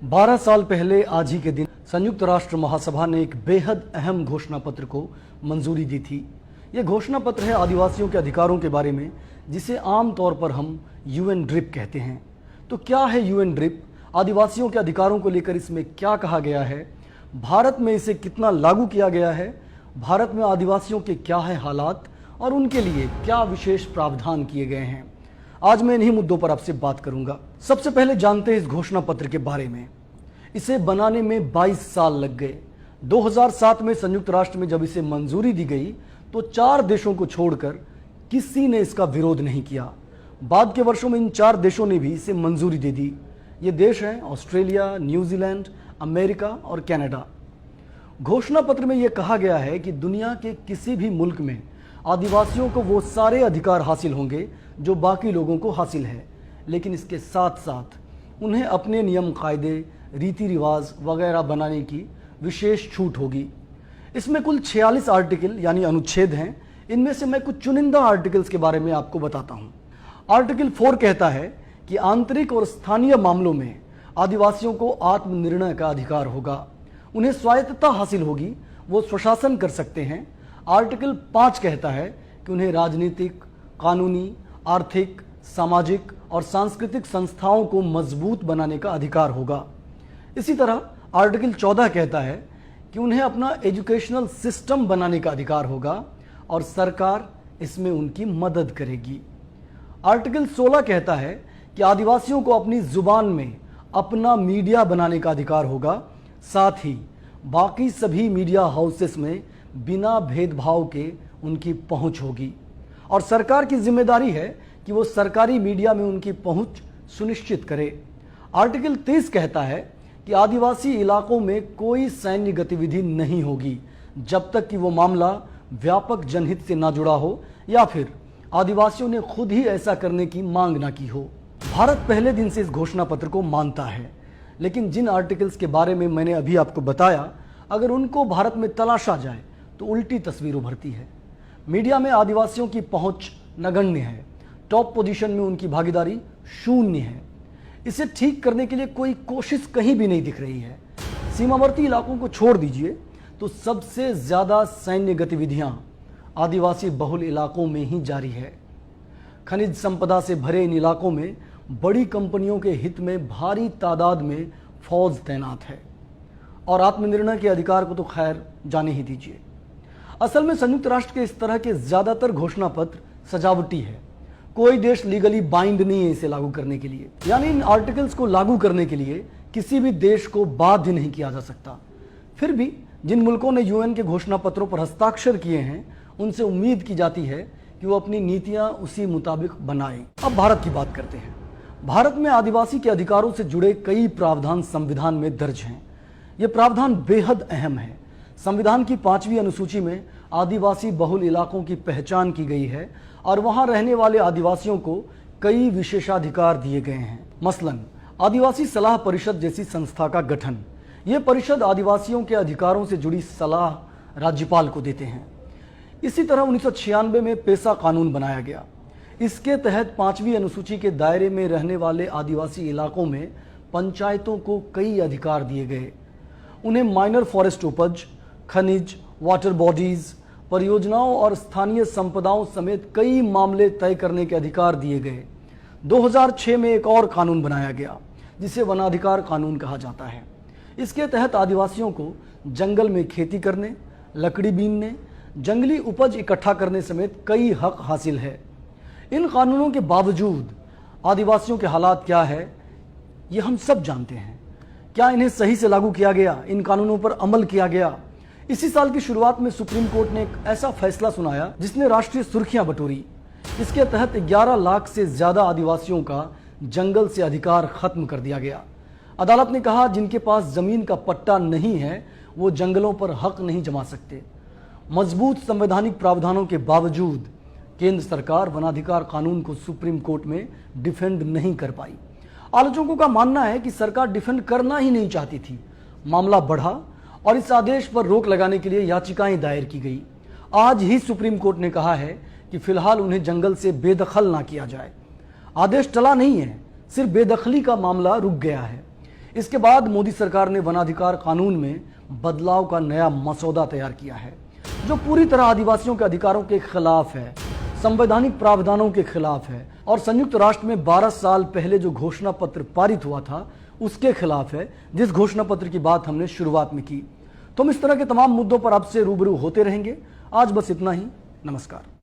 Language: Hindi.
12 साल पहले आज ही के दिन संयुक्त राष्ट्र महासभा ने एक बेहद अहम घोषणा पत्र को मंजूरी दी थी। यह घोषणा पत्र है आदिवासियों के अधिकारों के बारे में, जिसे आम तौर पर हम यूएन ड्रिप कहते हैं। तो क्या है यूएन ड्रिप? आदिवासियों के अधिकारों को लेकर इसमें क्या कहा गया है? भारत में इसे कितना लागू किया गया है? भारत में आदिवासियों के क्या है हालात और उनके लिए क्या विशेष प्रावधान किए गए हैं? आज मैं इन्हीं मुद्दों पर आपसे बात करूंगा। सबसे पहले जानते हैं इस घोषणा पत्र के बारे में। इसे बनाने में 22 साल लग गए। 2007 में संयुक्त राष्ट्र में जब इसे मंजूरी दी गई तो 4 देशों को छोड़कर किसी ने इसका विरोध नहीं किया। बाद के वर्षों में इन 4 देशों ने भी इसे मंजूरी दे दी। ये देश हैं ऑस्ट्रेलिया, न्यूजीलैंड, अमेरिका और कनाडा। घोषणा पत्र में यह कहा गया है कि दुनिया के किसी भी मुल्क में आदिवासियों को वो सारे अधिकार हासिल होंगे जो बाकी लोगों को हासिल है, लेकिन इसके साथ साथ उन्हें अपने नियम कायदे, रीति रिवाज वगैरह बनाने की विशेष छूट होगी। इसमें कुल 46 आर्टिकल यानी अनुच्छेद हैं। इनमें से मैं कुछ चुनिंदा आर्टिकल्स के बारे में आपको बताता हूं। आर्टिकल 4 कहता है कि आंतरिक और स्थानीय मामलों में आदिवासियों को आत्मनिर्णय का अधिकार होगा, उन्हें स्वायत्तता हासिल होगी, वो स्वशासन कर सकते हैं। आर्टिकल 5 कहता है कि उन्हें राजनीतिक, कानूनी, आर्थिक, सामाजिक और सांस्कृतिक संस्थाओं को मजबूत बनाने का अधिकार होगा। इसी तरह आर्टिकल 14 कहता है कि उन्हें अपना एजुकेशनल सिस्टम बनाने का अधिकार होगा और सरकार इसमें उनकी मदद करेगी। आर्टिकल 16 कहता है कि आदिवासियों को अपनी जुबान में अपना मीडिया बनाने का अधिकार होगा, साथ ही बाकी सभी मीडिया हाउसेस में बिना भेदभाव के उनकी पहुंच होगी और सरकार की जिम्मेदारी है कि वो सरकारी मीडिया में उनकी पहुंच सुनिश्चित करे। आर्टिकल 30 कहता है कि आदिवासी इलाकों में कोई सैन्य गतिविधि नहीं होगी जब तक कि वो मामला व्यापक जनहित से ना जुड़ा हो या फिर आदिवासियों ने खुद ही ऐसा करने की मांग ना की हो। भारत पहले दिन से इस घोषणा पत्र को मानता है, लेकिन जिन आर्टिकल्स के बारे में मैंने अभी आपको बताया, अगर उनको भारत में तलाशा जाए तो उल्टी तस्वीर उभरती है। मीडिया में आदिवासियों की पहुंच नगण्य है, टॉप पोजीशन में उनकी भागीदारी शून्य है। इसे ठीक करने के लिए कोई कोशिश कहीं भी नहीं दिख रही है। सीमावर्ती इलाकों को छोड़ दीजिए तो सबसे ज्यादा सैन्य गतिविधियां आदिवासी बहुल इलाकों में ही जारी है। खनिज संपदा से भरे इन इलाकों में बड़ी कंपनियों के हित में भारी तादाद में फौज तैनात है और आत्मनिर्णय के अधिकार को तो खैर जाने ही दीजिए। असल में संयुक्त राष्ट्र के इस तरह के ज्यादातर घोषणा पत्र सजावटी है। कोई देश लीगली बाइंड नहीं है इसे लागू करने के लिए, यानी इन आर्टिकल्स को लागू करने के लिए किसी भी देश को बाध्य नहीं किया जा सकता। फिर भी जिन मुल्कों ने यूएन के घोषणा पत्रों पर हस्ताक्षर किए हैं उनसे उम्मीद की जाती है कि वो अपनी नीतियां उसी मुताबिक बनाएं। अब भारत की बात करते हैं। भारत में आदिवासी के अधिकारों से जुड़े कई प्रावधान संविधान में दर्ज हैं। ये प्रावधान बेहद अहम है। संविधान की 5वीं अनुसूची में आदिवासी बहुल इलाकों की पहचान की गई है और वहां रहने वाले आदिवासियों को कई विशेषाधिकार दिए गए हैं। मसलन आदिवासी सलाह परिषद जैसी संस्था का गठन। यह परिषद आदिवासियों के अधिकारों से जुड़ी सलाह राज्यपाल को देते हैं। इसी तरह 1996 में पेसा कानून बनाया गया। इसके तहत 5वीं अनुसूची के दायरे में रहने वाले आदिवासी इलाकों में पंचायतों को कई अधिकार दिए गए। उन्हें माइनर फॉरेस्ट उपज, खनिज, वाटर बॉडीज, परियोजनाओं और स्थानीय संपदाओं समेत कई मामले तय करने के अधिकार दिए गए। 2006 में एक और कानून बनाया गया जिसे वनाधिकार कानून कहा जाता है। इसके तहत आदिवासियों को जंगल में खेती करने, लकड़ी बीनने, जंगली उपज इकट्ठा करने समेत कई हक हासिल है। इन कानूनों के बावजूद आदिवासियों के हालात क्या है ये हम सब जानते हैं। क्या इन्हें सही से लागू किया गया? इन कानूनों पर अमल किया गया? इसी साल की शुरुआत में सुप्रीम कोर्ट ने एक ऐसा फैसला सुनाया जिसने राष्ट्रीय सुर्खियां बटोरी। इसके तहत 11 लाख से ज्यादा आदिवासियों का जंगल से अधिकार खत्म कर दिया गया। अदालत ने कहा जिनके पास जमीन का पट्टा नहीं है वो जंगलों पर हक नहीं जमा सकते। मजबूत संवैधानिक प्रावधानों के बावजूद केंद्र सरकार वनाधिकार कानून को सुप्रीम कोर्ट में डिफेंड नहीं कर पाई। आलोचकों का मानना है कि सरकार डिफेंड करना ही नहीं चाहती थी। मामला बढ़ा और इस आदेश पर रोक लगाने के लिए याचिकाएं दायर की गई। आज ही सुप्रीम कोर्ट ने कहा है कि फिलहाल उन्हें जंगल से बेदखल ना किया जाए। आदेश टला नहीं है, सिर्फ बेदखली का मामला रुक गया है। इसके बाद मोदी सरकार ने वनाधिकार कानून में बदलाव का नया मसौदा तैयार किया है, जो पूरी तरह आदिवासियों के अधिकारों के खिलाफ है, संवैधानिक प्रावधानों के खिलाफ है और संयुक्त राष्ट्र में 12 साल पहले जो घोषणा पत्र पारित हुआ था उसके खिलाफ है, जिस घोषणा पत्र की बात हमने शुरुआत में की। तो हम इस तरह के तमाम मुद्दों पर आपसे रूबरू होते रहेंगे। आज बस इतना ही। नमस्कार।